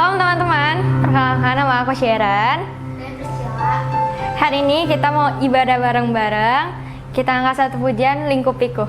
Shalom teman-teman, perkenalkan nama aku Sharon. Hari ini kita mau ibadah bareng-bareng. Kita angkat satu pujian, Lingkupiku.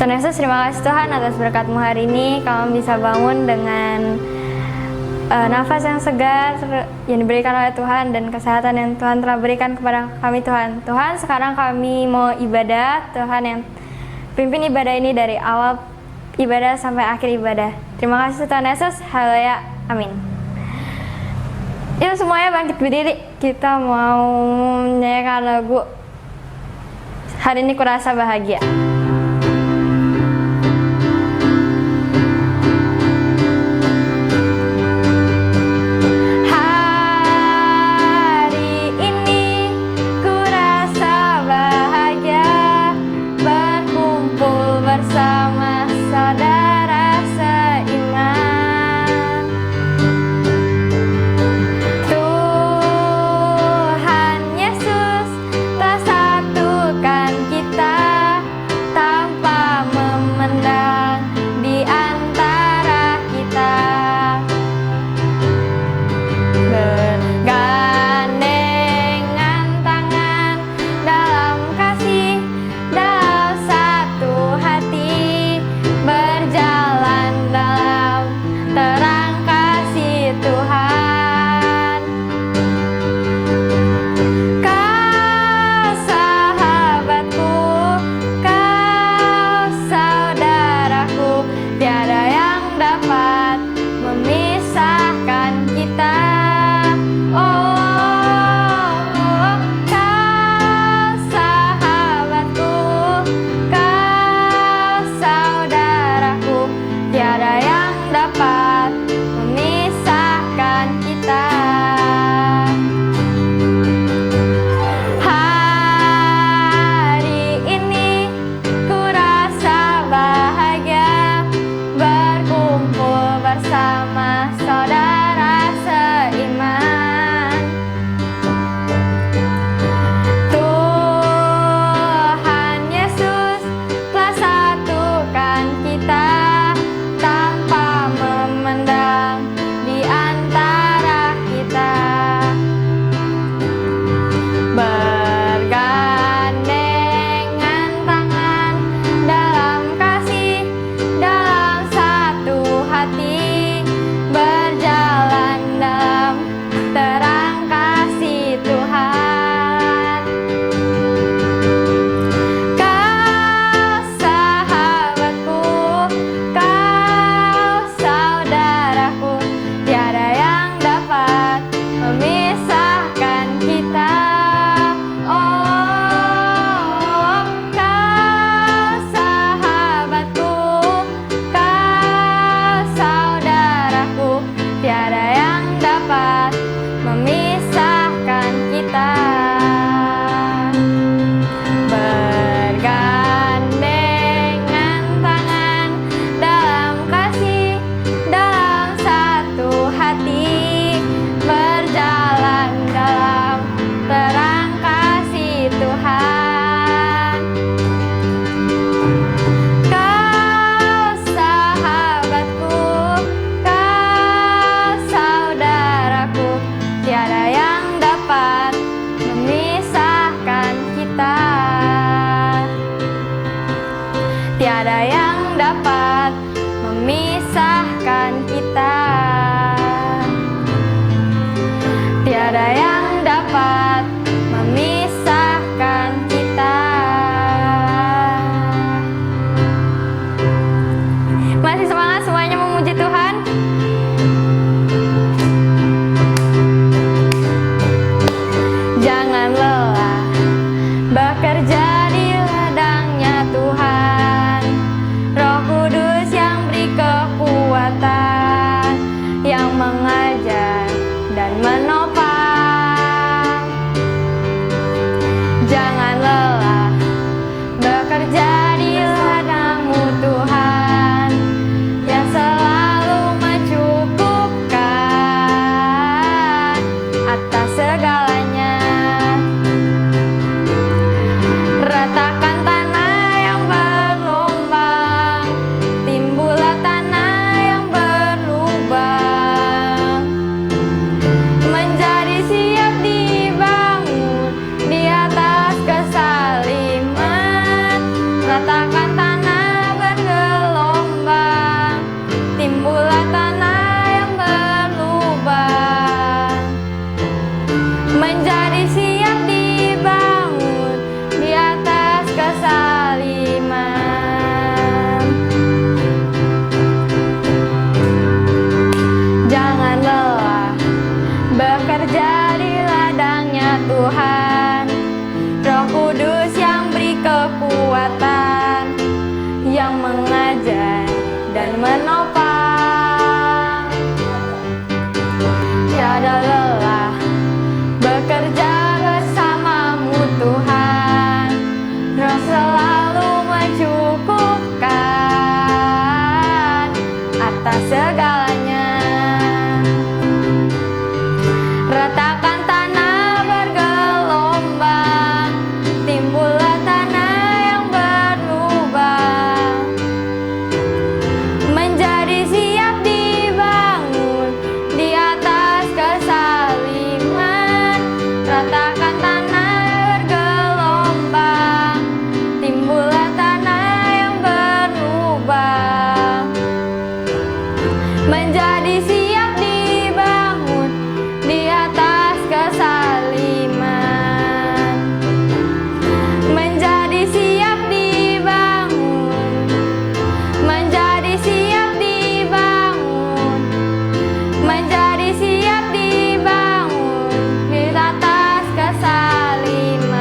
Tuhan Yesus, terima kasih Tuhan atas berkat-Mu hari ini. Kami bisa bangun dengan nafas yang segar yang diberikan oleh Tuhan dan kesehatan yang Tuhan telah berikan kepada kami Tuhan. Tuhan, sekarang kami mau ibadah. Tuhan yang pimpin ibadah ini dari awal ibadah sampai akhir ibadah. Terima kasih Tuhan Yesus. Haleluya. Amin. Yuk semuanya bangkit berdiri. Kita mau menyanyikan lagu Hari Ini Kurasa Bahagia. mengajar dan menopang. Jangan lelah bekerja di ladang-Mu Tuhan, yang selalu mencukupkan atas segalanya. Ratakan tanah yang berlumbang, timbullah tanah yang berlubang, menjadi siap dibangun di atas kesaliman. Ratakan tanah bergelombang, timbullah tanah yang berlubang, menjadi siap dibangun di atas kesaliman. Jangan lelah bekerja di ladangnya Tuhan, Roh Kudus yang beri kekuatan, yang mengajar dan menopang. Tiada lelah bekerja bersama-Mu Tuhan, Roh selalu mencukupkan atas segalanya. Ratakan tanah bergelombang, timbullah tanah yang berlubang, menjadi siap dibangun di atas kesaliman. Ratakan tanah bergelombang, timbullah tanah yang berlubang, menjadi siap dibangun di atas kesaliman. Menjadi siap dibangun, menjadi siap dibangun, menjadi siap dibangun di atas kesaliman.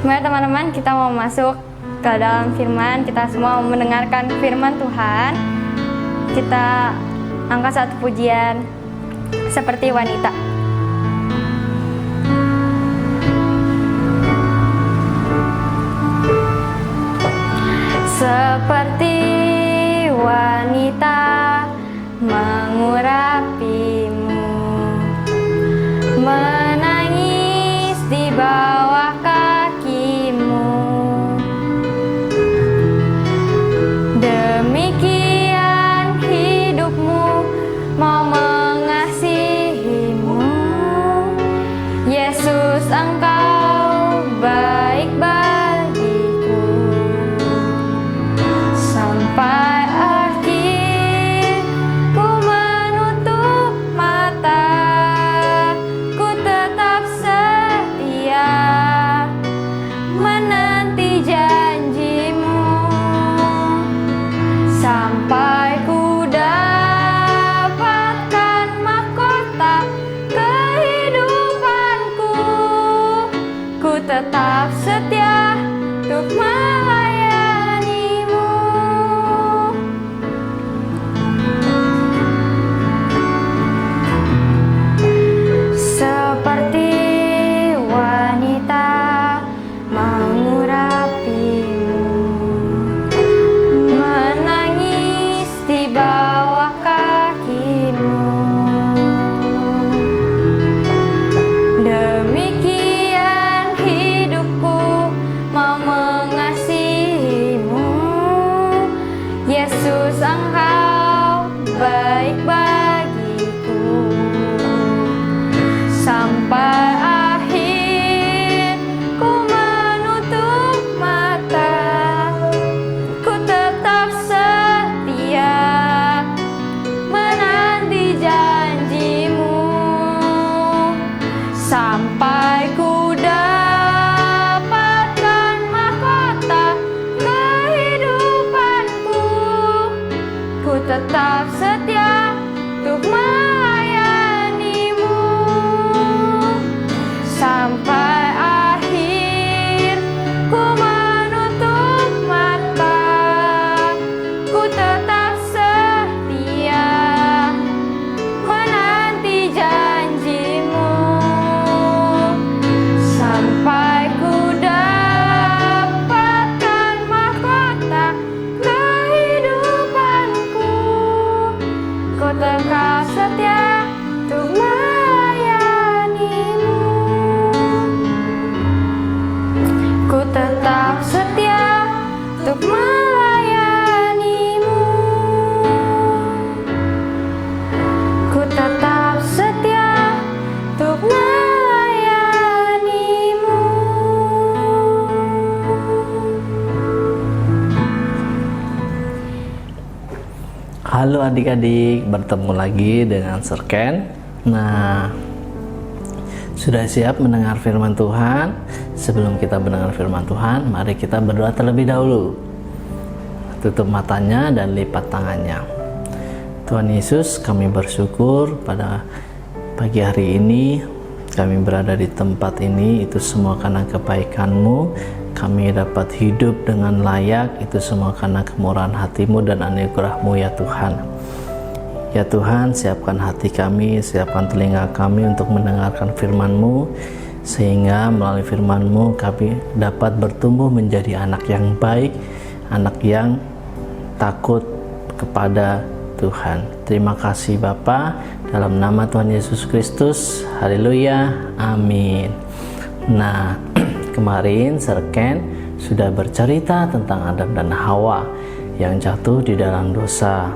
Mari teman-teman, kita mau masuk ke dalam firman. Kita semua mau mendengarkan firman Tuhan. Kita angkat satu pujian seperti wanita. Seperti wanita mengurapimu, menangis di bawah kakimu. Demikian hidupmu mau mengasihimu. Yesus, Engkau baik bagiku. Sampai akhir ku menutup mata, ku tetap setia menanti janji-Mu. Sampai ku dapatkan mahkota kehidupanku, ku tetap setia untuk melayani-Mu. Seperti wanita mengurapimu, menangis di bawah kakimu. Demikian hidupku mau mengasihimu. Yesus, Engkau baik bagiku. Sampai akhir ku menutup mata, ku tetap setia menanti janji-Mu. Sampai ku dapatkan mahkota kehidupanku, ku tetap setia untuk melayani-Mu. Sampai akhir ku menutup mata, ku Halo adik-adik, bertemu lagi dengan Serken. Nah, sudah siap mendengar firman Tuhan? Sebelum kita mendengar firman Tuhan, mari kita berdoa terlebih dahulu. Tutup matanya dan lipat tangannya. Tuhan Yesus, kami bersyukur pada pagi hari ini kami berada di tempat ini, itu semua karena kebaikan-Mu. Kami dapat hidup dengan layak, itu semua karena kemurahan hati-Mu dan anugerah-Mu ya Tuhan. Ya Tuhan, siapkan hati kami, siapkan telinga kami untuk mendengarkan firman-Mu, sehingga melalui firman-Mu kami dapat bertumbuh menjadi anak yang baik, anak yang takut kepada Tuhan. Terima kasih Bapa, dalam nama Tuhan Yesus Kristus. Haleluya, amin. Nah, kemarin Serken sudah bercerita tentang Adam dan Hawa yang jatuh di dalam dosa,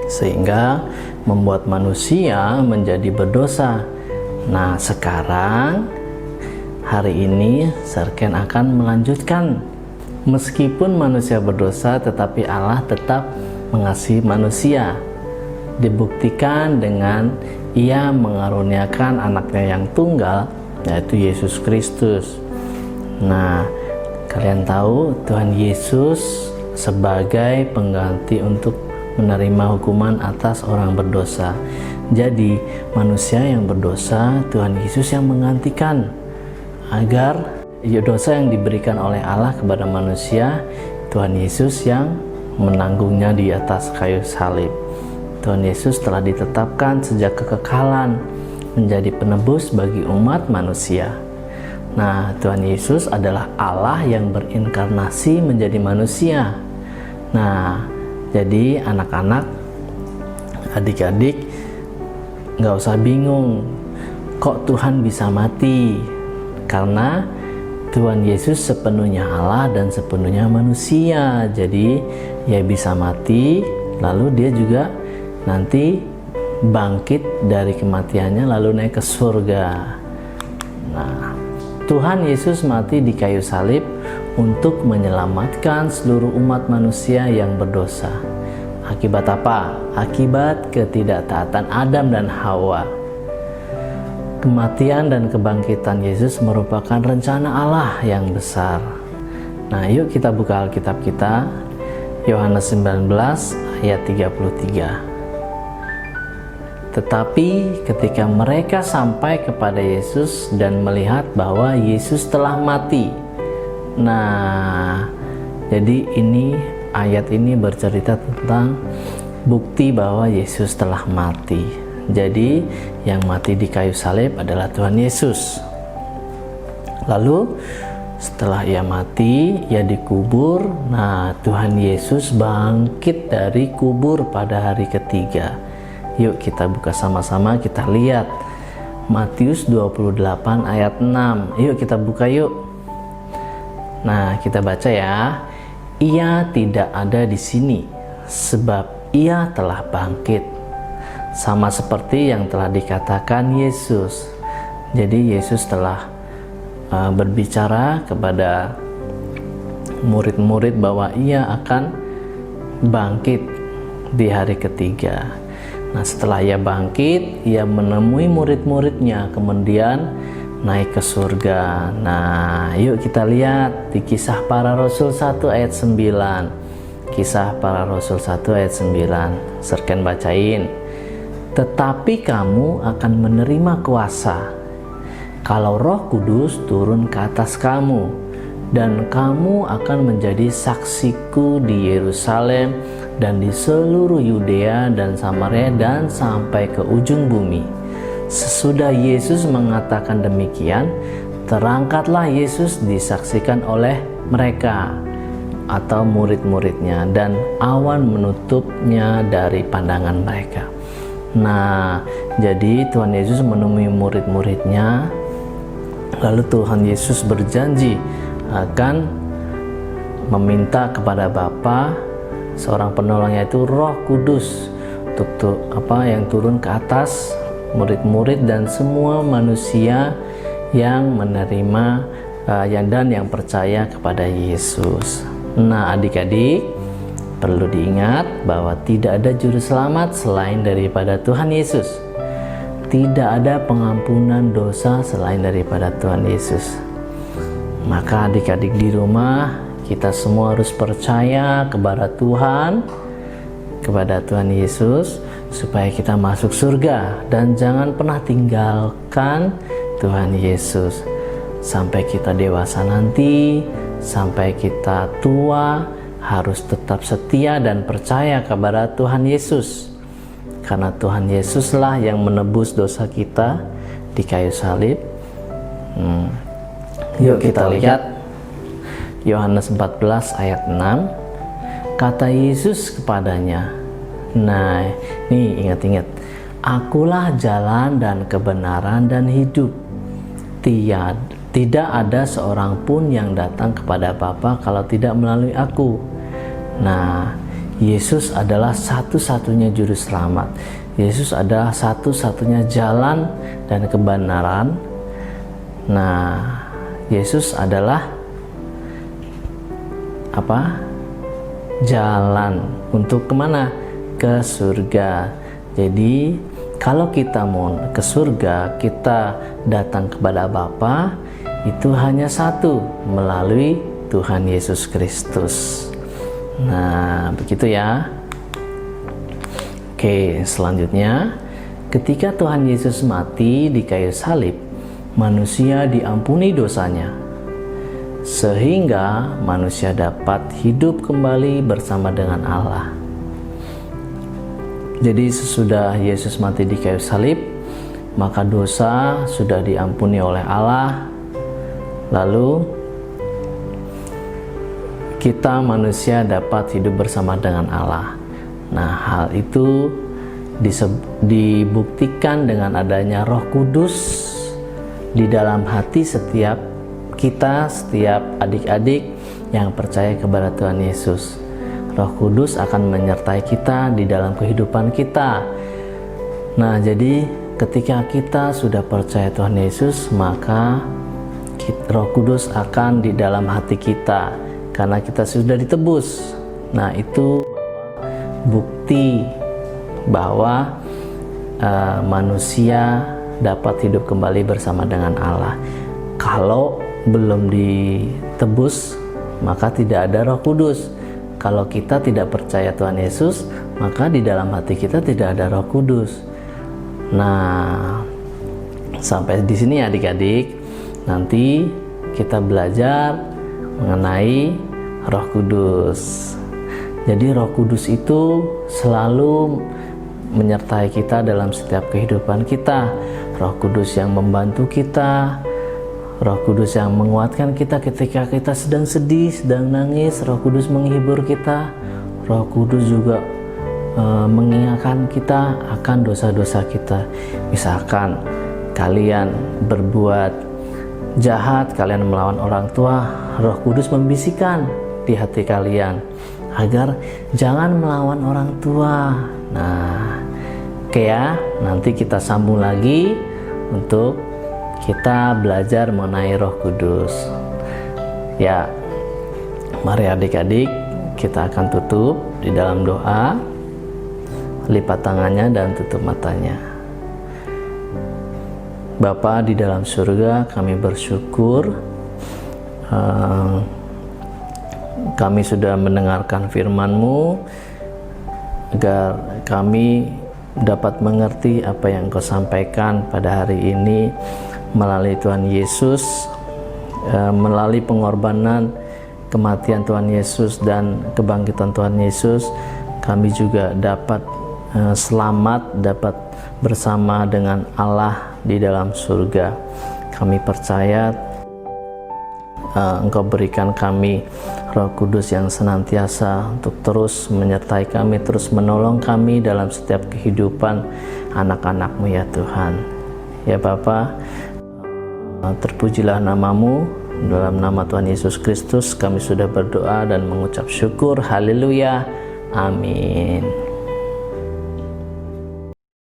sehingga membuat manusia menjadi berdosa. Nah, sekarang hari ini Serken akan melanjutkan. Meskipun manusia berdosa, tetapi Allah tetap mengasihi manusia. Dibuktikan dengan Ia mengaruniakan anaknya yang tunggal, yaitu Yesus Kristus. Nah, kalian tahu Tuhan Yesus sebagai pengganti untuk menerima hukuman atas orang berdosa. Jadi manusia yang berdosa, Tuhan Yesus yang menggantikan, agar dosa yang diberikan oleh Allah kepada manusia, Tuhan Yesus yang menanggungnya di atas kayu salib. Tuhan Yesus telah ditetapkan sejak kekekalan menjadi penebus bagi umat manusia. Nah, Tuhan Yesus adalah Allah yang berinkarnasi menjadi manusia. Nah, jadi anak-anak, adik-adik, nggak usah bingung kok Tuhan bisa mati, karena Tuhan Yesus sepenuhnya Allah dan sepenuhnya manusia. Jadi Ia bisa mati, lalu Dia juga nanti bangkit dari kematiannya lalu naik ke surga. Nah, Tuhan Yesus mati di kayu salib untuk menyelamatkan seluruh umat manusia yang berdosa. Akibat apa? Akibat ketidaktaatan Adam dan Hawa. Kematian dan kebangkitan Yesus merupakan rencana Allah yang besar. Nah, yuk kita buka Alkitab kita, Yohanes 19 ayat 33. Tetapi ketika mereka sampai kepada Yesus dan melihat bahwa Yesus telah mati. Nah, jadi ayat ini bercerita tentang bukti bahwa Yesus telah mati. Jadi yang mati di kayu salib adalah Tuhan Yesus. Lalu setelah Ia mati, Ia dikubur. Nah, Tuhan Yesus bangkit dari kubur pada hari ketiga. Yuk kita buka sama-sama, kita lihat Matius 28 ayat 6. Yuk kita buka yuk. Nah, kita baca ya. Ia tidak ada di sini, sebab Ia telah bangkit, sama seperti yang telah dikatakan Yesus. Jadi Yesus telah berbicara kepada murid-murid bahwa Ia akan bangkit di hari ketiga. Nah, setelah Ia bangkit, Ia menemui murid-muridnya, kemudian naik ke surga. Nah, yuk kita lihat di Kisah Para Rasul 1 ayat 9. Kisah Para Rasul 1 ayat 9. Serken bacain. Tetapi kamu akan menerima kuasa kalau Roh Kudus turun ke atas kamu, dan kamu akan menjadi saksiku di Yerusalem dan di seluruh Yudea dan Samaria dan sampai ke ujung bumi. Sesudah Yesus mengatakan demikian, terangkatlah Yesus disaksikan oleh mereka atau murid-muridnya, dan awan menutupnya dari pandangan mereka. Nah, jadi Tuhan Yesus menemui murid-muridnya, lalu Tuhan Yesus berjanji akan meminta kepada Bapa seorang penolong, yaitu Roh Kudus, untuk yang turun ke atas murid-murid dan semua manusia yang menerima dan yang percaya kepada Yesus. Nah, adik-adik, Perlu diingat bahwa tidak ada juru selamat selain daripada Tuhan Yesus. Tidak ada pengampunan dosa selain daripada Tuhan Yesus. Maka adik-adik di rumah, kita semua harus percaya kepada Tuhan, kepada Tuhan Yesus, supaya kita masuk surga. Dan jangan pernah tinggalkan Tuhan Yesus sampai kita dewasa nanti, sampai kita tua, harus tetap setia dan percaya kepada Tuhan Yesus. Karena Tuhan Yesuslah yang menebus dosa kita di kayu salib. Yuk kita lihat Yohanes 14 ayat 6. Kata Yesus kepadanya, nah ini ingat-ingat, akulah jalan dan kebenaran dan hidup. Tidak ada seorang pun yang datang kepada Bapa kalau tidak melalui aku. Nah, Yesus adalah satu-satunya juru selamat. Yesus adalah satu-satunya jalan dan kebenaran. Nah, Yesus adalah apa? Jalan untuk kemana? Ke surga. Jadi, kalau kita mau ke surga, kita datang kepada Bapa, itu hanya satu, melalui Tuhan Yesus Kristus. Nah, begitu ya. Oke, selanjutnya, ketika Tuhan Yesus mati di kayu salib, manusia diampuni dosanya, sehingga manusia dapat hidup kembali bersama dengan Allah. Jadi sesudah Yesus mati di kayu salib, maka dosa sudah diampuni oleh Allah. Lalu kita manusia dapat hidup bersama dengan Allah. Nah, hal itu dibuktikan dengan adanya Roh Kudus di dalam hati setiap kita, setiap adik-adik yang percaya kepada Tuhan Yesus. Roh Kudus akan menyertai kita di dalam kehidupan kita. Nah, jadi ketika kita sudah percaya Tuhan Yesus, maka Roh Kudus akan di dalam hati kita, karena kita sudah ditebus. Nah, itu bukti bahwa manusia dapat hidup kembali bersama dengan Allah. Kalau belum ditebus, maka tidak ada Roh Kudus. Kalau kita tidak percaya Tuhan Yesus, maka di dalam hati kita tidak ada Roh Kudus. Nah, sampai di sini adik-adik. Nanti kita belajar mengenai Roh Kudus. Jadi Roh Kudus itu selalu menyertai kita dalam setiap kehidupan kita. Roh Kudus yang membantu kita, Roh Kudus yang menguatkan kita ketika kita sedang sedih, sedang nangis. Roh Kudus menghibur kita. Roh Kudus juga mengingatkan kita akan dosa-dosa kita. Misalkan kalian berbuat jahat, kalian melawan orang tua, Roh Kudus membisikkan di hati kalian agar jangan melawan orang tua. Nah, oke ya, nanti kita sambung lagi untuk kita belajar mengenai Roh Kudus. Ya, mari adik-adik, kita akan tutup di dalam doa. Lipat tangannya dan tutup matanya. Bapa di dalam surga, kami bersyukur kami sudah mendengarkan firman-Mu, agar kami dapat mengerti apa yang Kau sampaikan pada hari ini melalui Tuhan Yesus, melalui pengorbanan, kematian Tuhan Yesus dan kebangkitan Tuhan Yesus. Kami juga dapat selamat, dapat bersama dengan Allah di dalam surga. Kami percaya Engkau berikan kami Roh Kudus yang senantiasa untuk terus menyertai kami, terus menolong kami dalam setiap kehidupan anak-anak-Mu ya Tuhan. Ya Bapa, terpujilah nama-Mu. Dalam nama Tuhan Yesus Kristus kami sudah berdoa dan mengucap syukur. Haleluya. Amin.